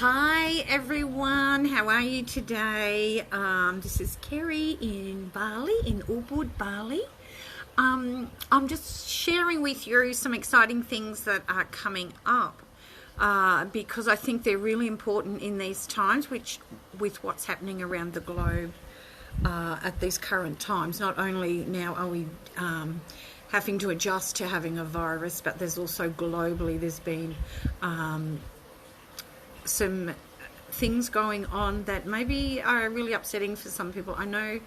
Hi everyone, how are you today? This is Kerry in Bali, in Ubud, Bali. I'm just sharing with you some exciting things that are coming up because I think they're really important in these times, with what's happening around the globe at these current times. Not only now are we having to adjust to having a virus, but there's also globally there's been some things going on that maybe are really upsetting for some people. I know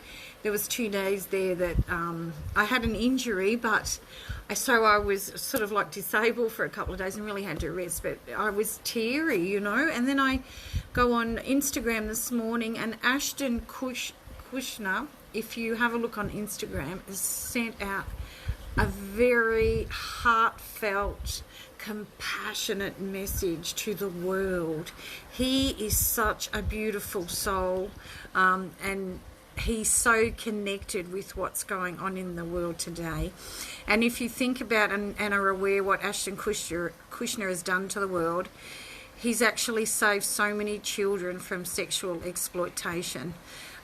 there was 2 days there that I had an injury, but I was sort of like disabled for a couple of days and really had to rest, but I was teary, and then I go on Instagram this morning and Ashton Kutcher, if you have a look on Instagram, has sent out a very heartfelt, compassionate message to the world. He is such a beautiful soul, and he's so connected with what's going on in the world today. And if you think about and are aware what Ashton Kutcher has done to the world, he's actually saved so many children from sexual exploitation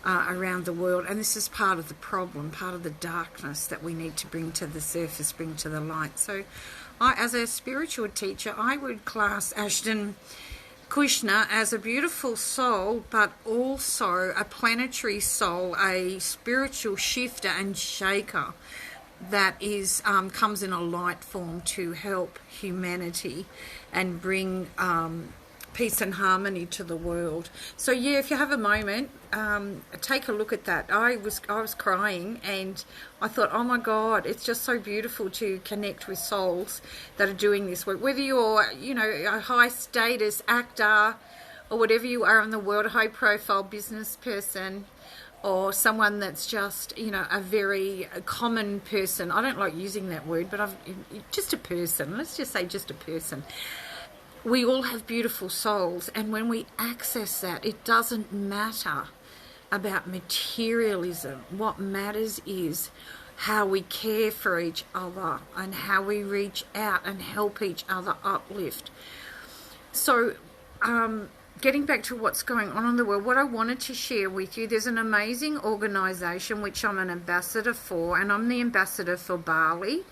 around the world, and this is part of the problem, part of the darkness that we need to bring to the surface, bring to the light. So as a spiritual teacher, I would class Ashton Kutcher as a beautiful soul, but also a planetary soul, a spiritual shifter and shaker that is comes in a light form to help humanity and bring peace and harmony to the world. So if you have a moment, take a look at that. I was crying, and I thought, oh my God, it's just so beautiful to connect with souls that are doing this work. Whether you're, a high status actor or whatever you are in the world, a high profile business person, or someone that's just, a very common person. I don't like using that word, but just a person. Let's just say just a person. We all have beautiful souls, and when we access that, it doesn't matter about materialism. What matters is how we care for each other and how we reach out and help each other uplift. So, getting back to what's going on in the world, what I wanted to share with you, there's an amazing organisation which I'm an ambassador for, and I'm the ambassador for Bali.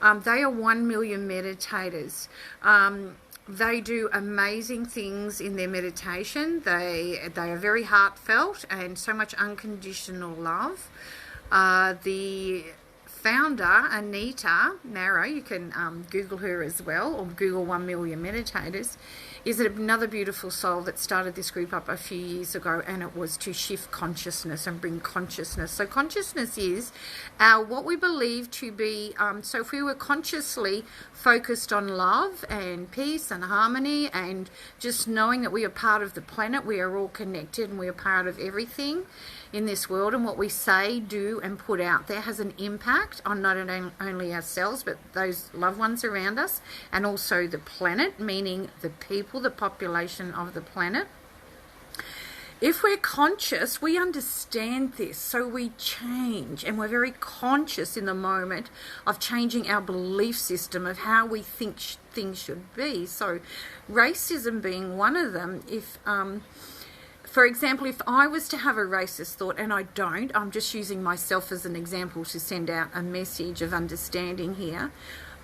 They are 1 million meditators. They do amazing things in their meditation. They are very heartfelt and so much unconditional love. The founder, Anita Mara, you can Google her as well, or Google 1 million meditators, is another beautiful soul that started this group up a few years ago, and it was to shift consciousness and bring consciousness. So consciousness is what we believe to be, so if we were consciously focused on love and peace and harmony and just knowing that we are part of the planet, we are all connected and we are part of everything in this world, and what we say, do and put out there has an impact on not only ourselves but those loved ones around us, and also the planet, meaning the people, the population of the planet. If we're conscious, we understand this, so we change, and we're very conscious in the moment of changing our belief system of how we think things should be. So racism being one of them. For example, if I was to have a racist thought, and I don't, I'm just using myself as an example to send out a message of understanding here.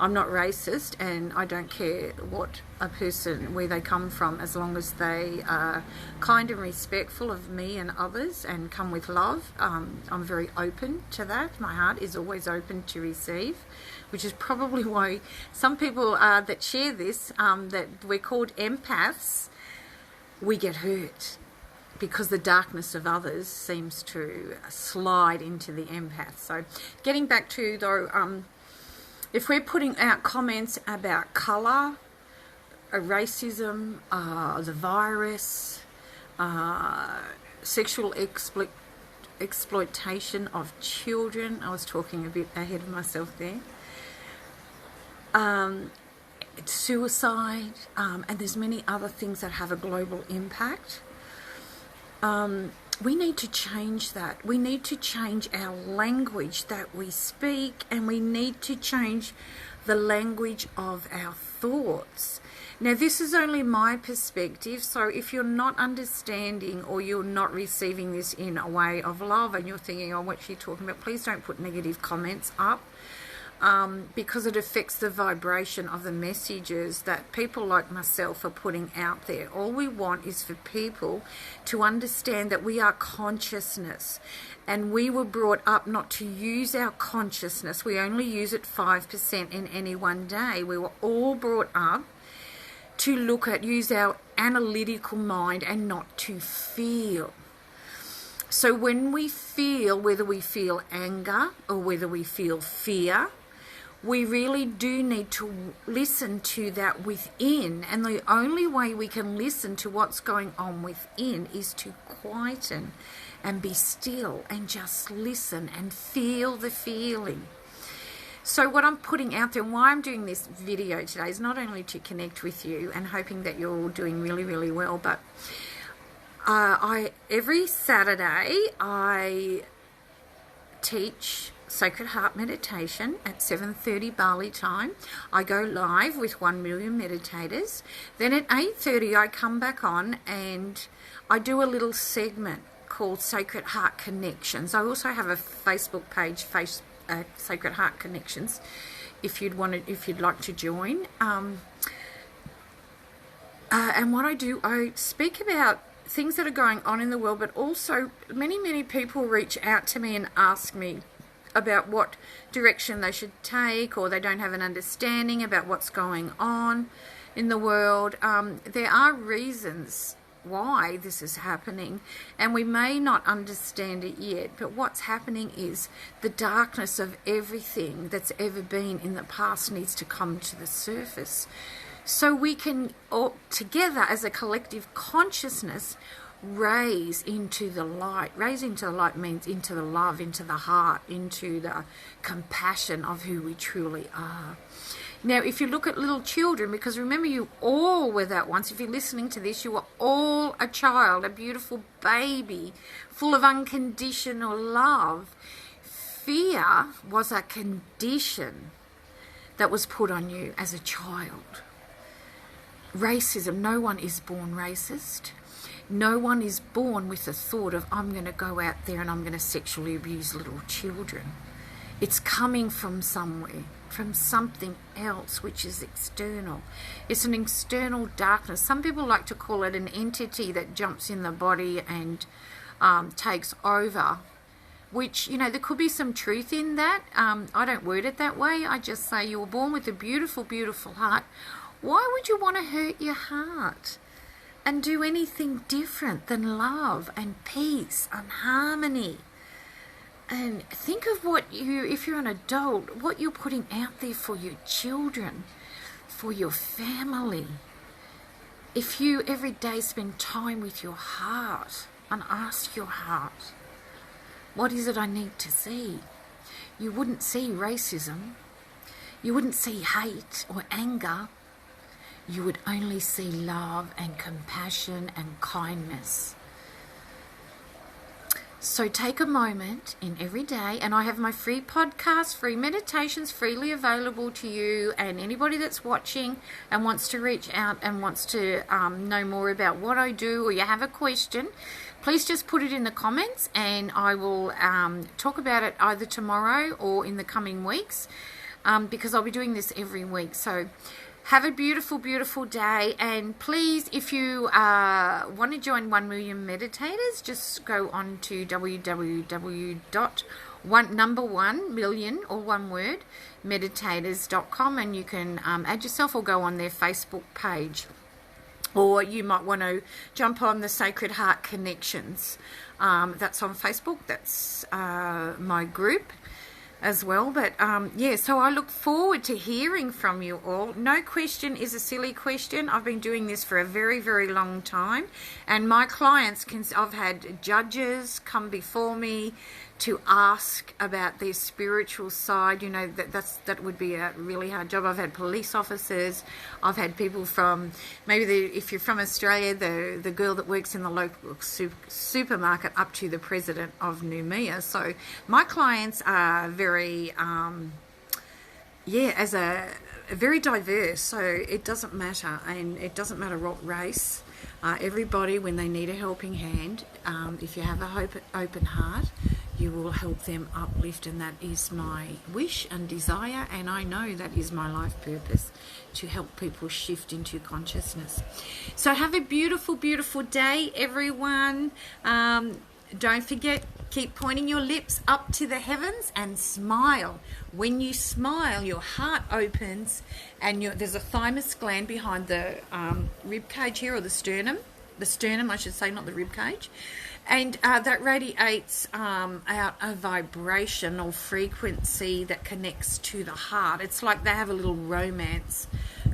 I'm not racist, and I don't care what a person, where they come from, as long as they are kind and respectful of me and others and come with love. I'm very open to that. My heart is always open to receive, which is probably why some people that share this, that we're called empaths, we get hurt, because the darkness of others seems to slide into the empath. So getting back to, though, if we're putting out comments about colour, racism, the virus, sexual exploitation of children, I was talking a bit ahead of myself there, suicide, and there's many other things that have a global impact. We need to change that. We need to change our language that we speak, and we need to change the language of our thoughts. Now, this is only my perspective, so if you're not understanding or you're not receiving this in a way of love and you're thinking, oh, what's she talking about, please don't put negative comments up, because it affects the vibration of the messages that people like myself are putting out there. All we want is for people to understand that we are consciousness, and we were brought up not to use our consciousness. We only use it 5% in any one day. We were all brought up to use our analytical mind and not to feel. So when we feel, whether we feel anger or whether we feel fear, we really do need to listen to that within. And the only way we can listen to what's going on within is to quieten and be still and just listen and feel the feeling. So what I'm putting out there and why I'm doing this video today is not only to connect with you and hoping that you're all doing really, really well, but every Saturday I teach Sacred Heart meditation at 7:30 Bali time. I go live with 1 million meditators. Then at 8:30 I come back on and I do a little segment called Sacred Heart Connections. I also have a Facebook page, Sacred Heart Connections, if you'd like to join. And what I do, I speak about things that are going on in the world, but also many people reach out to me and ask me about what direction they should take, or they don't have an understanding about what's going on in the world. There are reasons why this is happening, and we may not understand it yet, but what's happening is the darkness of everything that's ever been in the past needs to come to the surface, so we can all together as a collective consciousness raise into the light. Raise into the light means into the love, into the heart, into the compassion of who we truly are. Now, if you look at little children, because remember, you all were that once. If you're listening to this, you were all a child, a beautiful baby, full of unconditional love. Fear was a condition that was put on you as a child. Racism, no one is born racist. No one is born with the thought of, I'm going to go out there and I'm going to sexually abuse little children. It's coming from somewhere, from something else which is external. It's an external darkness. Some people like to call it an entity that jumps in the body and takes over, which, you know, there could be some truth in that. I don't word it that way. I just say you were born with a beautiful, beautiful heart. Why would you want to hurt your heart and do anything different than love and peace and harmony? And think of what if you're an adult, what you're putting out there for your children, for your family. If you every day spend time with your heart and ask your heart, what is it I need to see? You wouldn't see racism. You wouldn't see hate or anger. You would only see love and compassion and kindness. So take a moment in every day, and I have my free podcasts, free meditations freely available to you, and anybody that's watching and wants to reach out and wants to know more about what I do, or you have a question, please just put it in the comments and I will talk about it either tomorrow or in the coming weeks, because I'll be doing this every week. So have a beautiful, beautiful day. And please, if you want to join 1 Million Meditators, just go on to www.1million, or one word, meditators.com, and you can add yourself or go on their Facebook page. Or you might want to jump on the Sacred Heart Connections. That's on Facebook. That's my group as well. But yeah, so I look forward to hearing from you all. No question is a silly question. I've been doing this for a very, very long time, and my clients I've had judges come before me to ask about their spiritual side. You know, that would be a really hard job. I've had police officers. I've had people from, if you're from Australia, the girl that works in the local supermarket, up to the president of Noumea. So my clients are very, as a very diverse, so it doesn't matter, and it doesn't matter what race. Everybody, when they need a helping hand, if you have a open heart, you will help them uplift, and that is my wish and desire, and I know that is my life purpose, to help people shift into consciousness. So have a beautiful, beautiful day, everyone. Don't forget, keep pointing your lips up to the heavens and smile. When you smile, your heart opens, and there's a thymus gland behind the rib cage here, or the sternum. The sternum, I should say, not the rib cage. And that radiates out a vibration or frequency that connects to the heart. It's like they have a little romance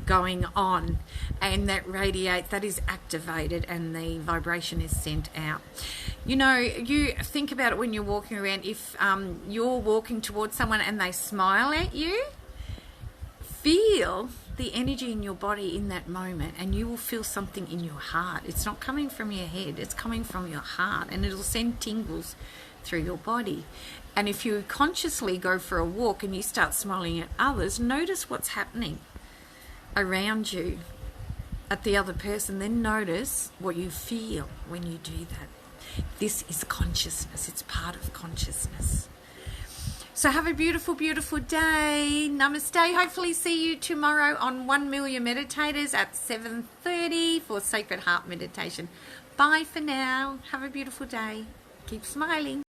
going on, and that is activated, and the vibration is sent out. You know, you think about it when you're walking around. If you're walking towards someone and they smile at you, feel the energy in your body in that moment, and you will feel something in your heart. It's not coming from your head, it's coming from your heart, and it'll send tingles through your body. And if you consciously go for a walk and you start smiling at others, notice what's happening around you at the other person. Then notice what you feel when you do that. This is consciousness. It's part of consciousness. So have a beautiful, beautiful day. Namaste. Hopefully see you tomorrow on 1 Million Meditators at 7:30 for Sacred Heart Meditation. Bye for now. Have a beautiful day. Keep smiling.